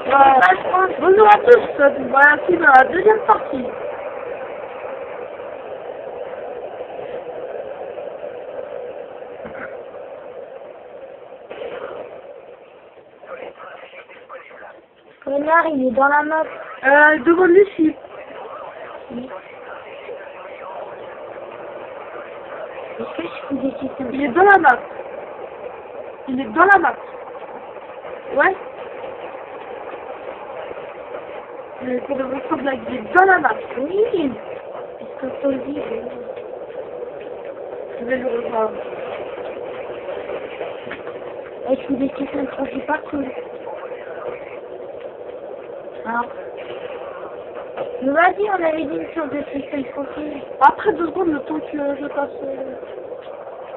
Bonjour à tous, voilà, c'est dans la deuxième partie. Connard, il est dans la map. Devant Lucie. Est-ce que je fais des questions? Il est dans la map. Il est dans la map. Ouais. Pour de votre blague, il est dans la map. Oui. Est-ce que faut le dire? Je vais le revoir. Et je fais des questions trop, c'est pas cool. Alors. Mais vas-y, on avait dit une sorte de système profil. Après 2 secondes, le temps que je passe.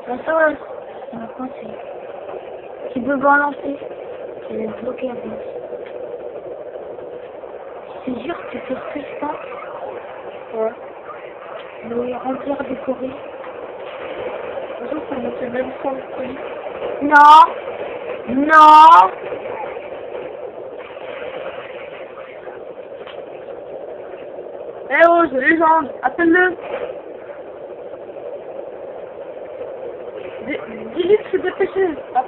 Ça va, ça va coincer. Tu peux balancer. Tu vas être bloqué à gauche. Je te jure que tu fais ce que je pense. Ouais. De remplir des corées. De toute façon, ça me fait même sans le colis. Non. Non. Eh oh, j'ai légende, appelle-le. Dis-lui de se dépêcher. Ah.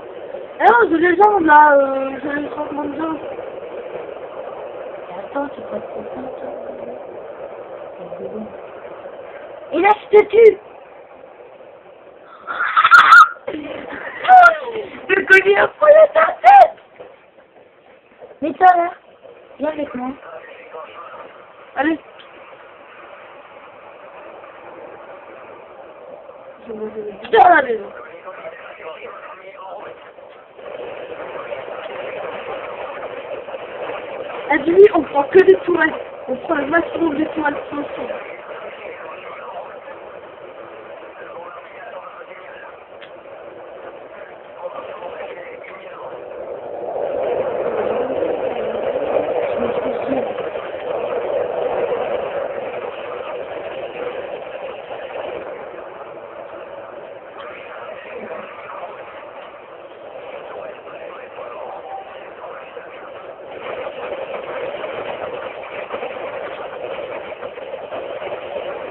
Eh oh, j'ai légende là, j'ai le changement de jeu. Attends, tu peux te content, toi. Et là, je te tue. Je connais un peu de ta tête. Mets-toi là. Viens avec moi. Allez. Putain, à la maison. Elle dit, on prend que des toilettes. On prend le maximum des toilettes possible.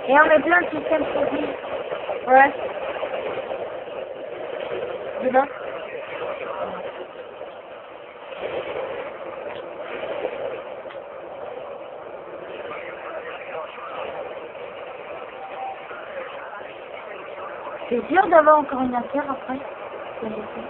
Et on met plein de systèmes profil. Ouais. Demain. C'est sûr d'avoir encore une affaire après. Que j'ai fait.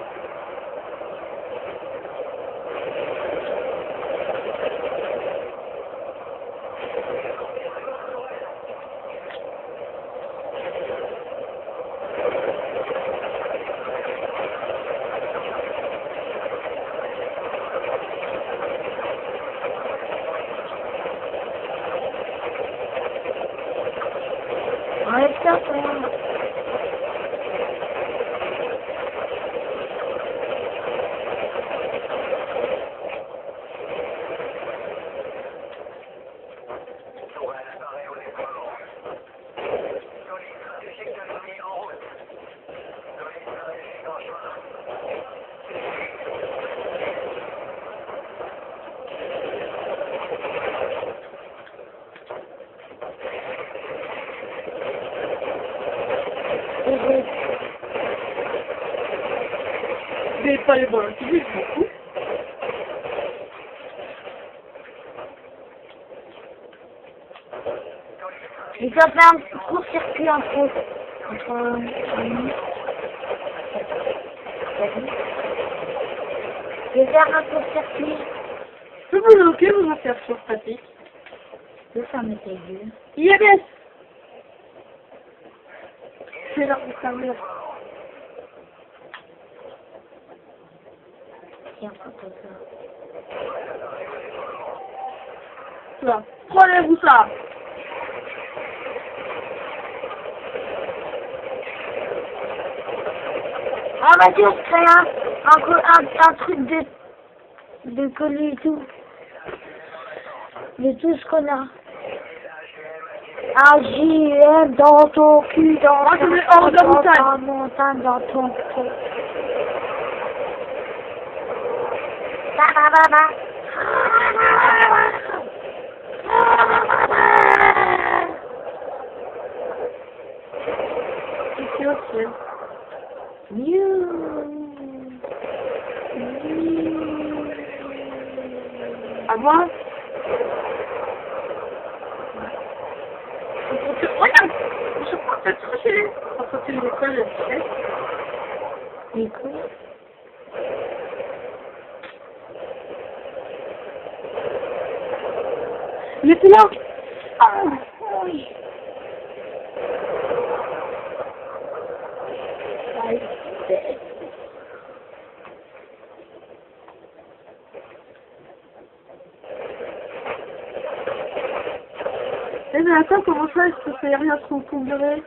Ouais, ça, Mais pas les balles, tu dis, je m'en fous. Et ça fait un court-circuit entre je vais faire un court-circuit. Je peux vous bloquer vos affaires sur pratique. Je vais fermer tes yeux. IMS. C'est là pour servir. Tiens, photo ça. Là. Prenez-vous ça. Ah, vas-y, on se crée un truc de coller et tout. De tout ce qu'on a. AJM dans ton cul, dans Moi, je mets hors de la montagne. ta montagne, dans ton cul. Ba, ba, ba, ba. À moi. Regarde. Je crois que tu sais. Quand tu es l'école, tu sais. L'école. Il était là. Ah, oui. Eh mais attends, comment ça, est-ce que ça y rien sur ton durée?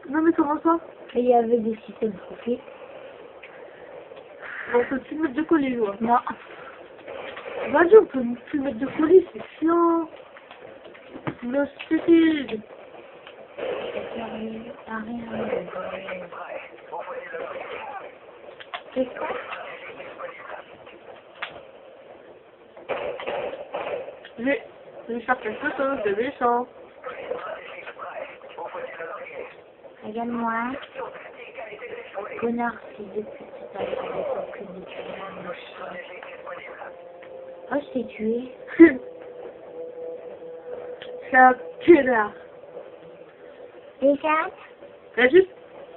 Non mais comment ça? Et il y avait des systèmes profils. On peut plus mettre de colis, là. Non. Vas-y, on peut plus mettre de colis, c'est chiant. Le stupide. C'est quoi? Je vais faire quelque chose de méchant. Regarde-moi. Connard, fils de pute, t'as que des Oh, je t'ai tué. C'est un connard. Et ça? Là juste,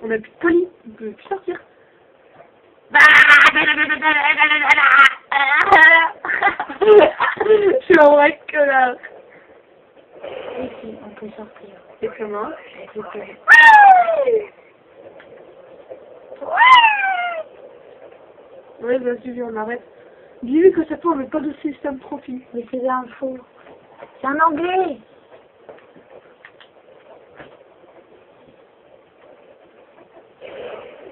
on a plus de colis, on peut plus sortir. Je suis un vrai connard. Ici, on peut sortir. Et comment? Avec le colis. Ouais, vas-y, viens, on arrête. Dis-lui que cette fois, on met pas de système profil. Mais c'est un faux. C'est en anglais.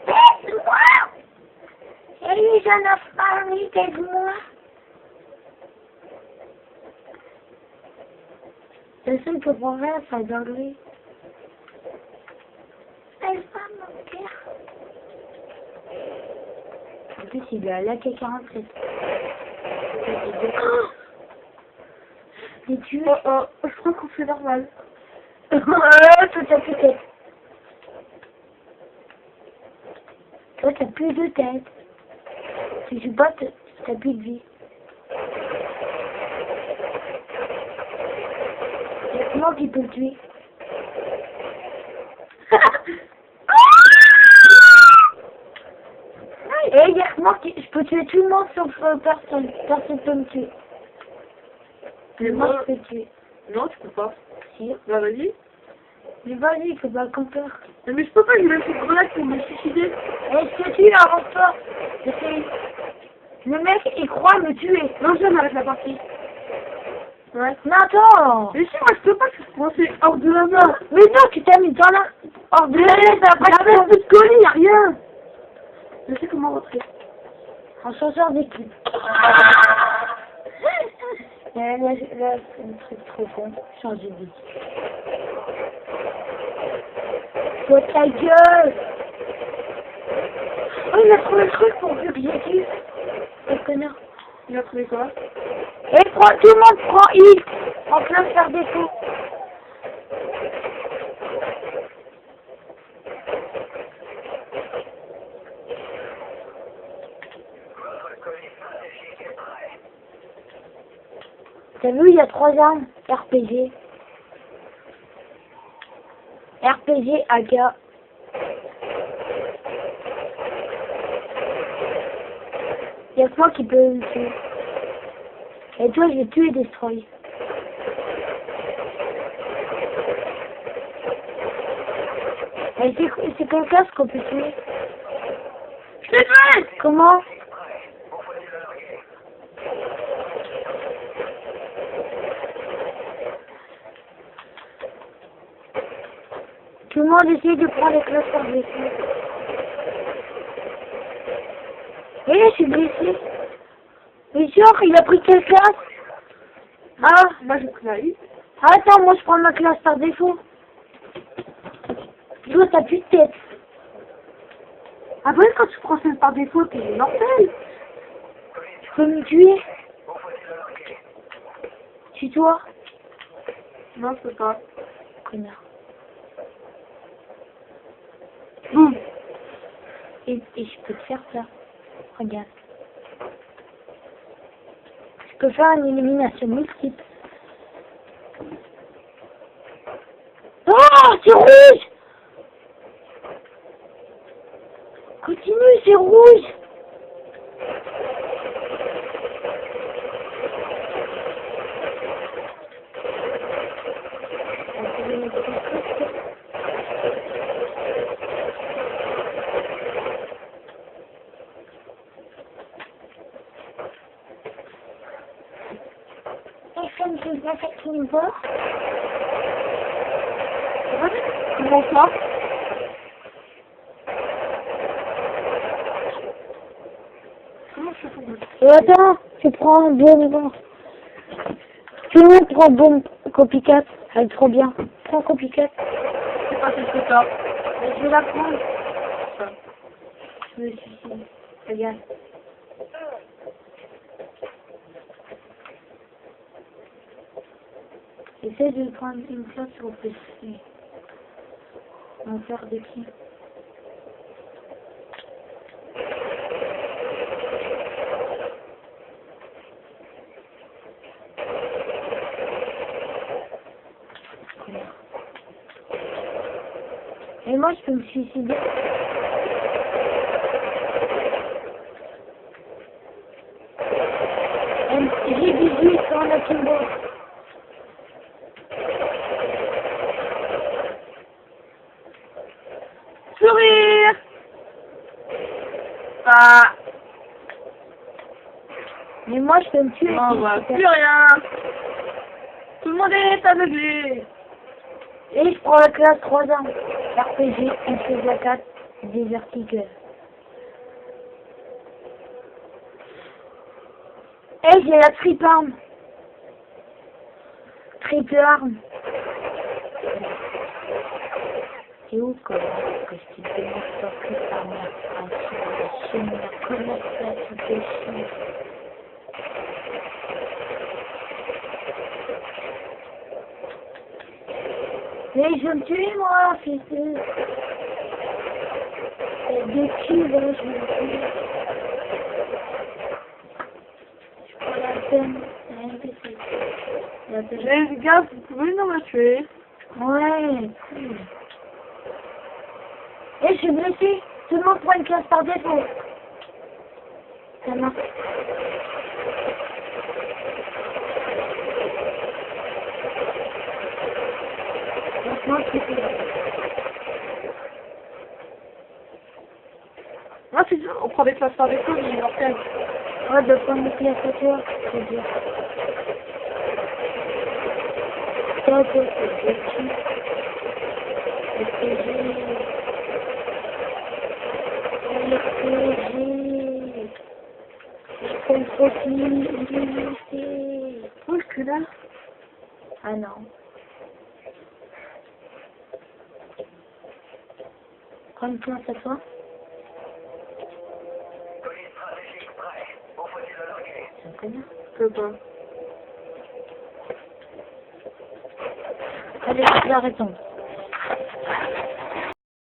Aide-moi! Hey, j'en ai parlé, aide-moi! Le seul que pour faire, c'est d'anglais. Aide-moi, mon père. En plus, il a la K47. T'es tué? Oh, oh, je crois qu'on fait normal. Tout à plus tête. Toi, t'as plus de tête. Si tu bats, t'as plus de vie. C'est moi qui peux le tuer. Et il y a que moi qui... Je peux tuer tout le monde sauf personne. Personne peut me tuer. Mais Moi, moi, je peux tuer. non, tu peux pas. Si. Bah, vas-y. Mais vas-y, faut pas qu'on peur. Mais je peux pas, j'ai même fait une grenade pour me suicider. Et je te tue, avance-toi. Essaye. Le mec, il croit me tuer. Non, je m'arrête la partie. Ouais. Mais attends. Mais si, moi, je peux pas, moi, c'est hors de la main. Mais non, tu t'as mis dans la... Hors de la main, ça va pas Y'a même plus de colis, y'a rien. Je sais comment rentrer. En changeant d'équipe. Là, c'est un truc trop con. Changer d'équipe. Toi, ta gueule. Oh, il a trouvé le truc pour objectif. Le connard. Il a trouvé quoi? Et tout le monde prend X en plein de faire défaut. T'as vu, il y a 3 armes. RPG. RPG, AK. Il y a que moi qui peux le tuer. Et toi, je vais tuer et destroy. Et c'est quel casque qu'on peut tuer? Je l'ai tué! Comment? Tout le monde essaye de prendre les clusters blessés. Et je suis blessé. Mais sûr, il a pris quelle classe? Ah, Moi, j'ai pris la I. attends, moi je prends ma classe par défaut. Toi, t'as plus de tête. Après, quand tu prends celle par défaut, t'es mortel. Tu peux me tuer? Tue-toi. Non, je peux pas. Connard. Boum. Et je peux te faire ça. Regarde. Je peux faire une élimination multiple. Oh, c'est rouge! Continue, c'est rouge! Personne qui vient faire une voix. Comment ça? Comment je fais pour vous? Et attends, je prends un bon. Tout le monde prend bon copycat. Elle est trop bien. Prends copycat. C'est pas quelque chose. Mais je vais la prendre. Je me suis dit. Regarde. Essaye de prendre une place sur le PC. On va faire de qui? Et moi, je peux me suicider. J'ai 18 dans la Kimbo. Sourire. Ah. Mais moi, je peux me tuer. On voit plus rien. Tout le monde est aveuglé. Et je prends la classe 3 ans. RPG, MCZ 4, des verticales. Et j'ai la triple arme. Triple arme. C'est où quoi que je te demande sortir par ma chaîne, la connaître la toute chienne. Mais je vais me tuer moi, fils de... Deux cubes, là, je vais me tuer. Je prends la peine. La peine. Les gars, vous pouvez nous me tuer. Ouais, cool. Et je suis blessé. Tout le monde prend une classe par défaut. Ça marche. Franchement, c'est cool. Moi, c'est dur. On prend des classes par défaut, mais mortel. Ouais, de prendre une classe à toi, c'est dur. Ça, c'est dur. Je comprends plus. Où est-ce que là? Ah non. Prends une place à toi. C'est un connard. Je peux pas. Allez, je vais répondre.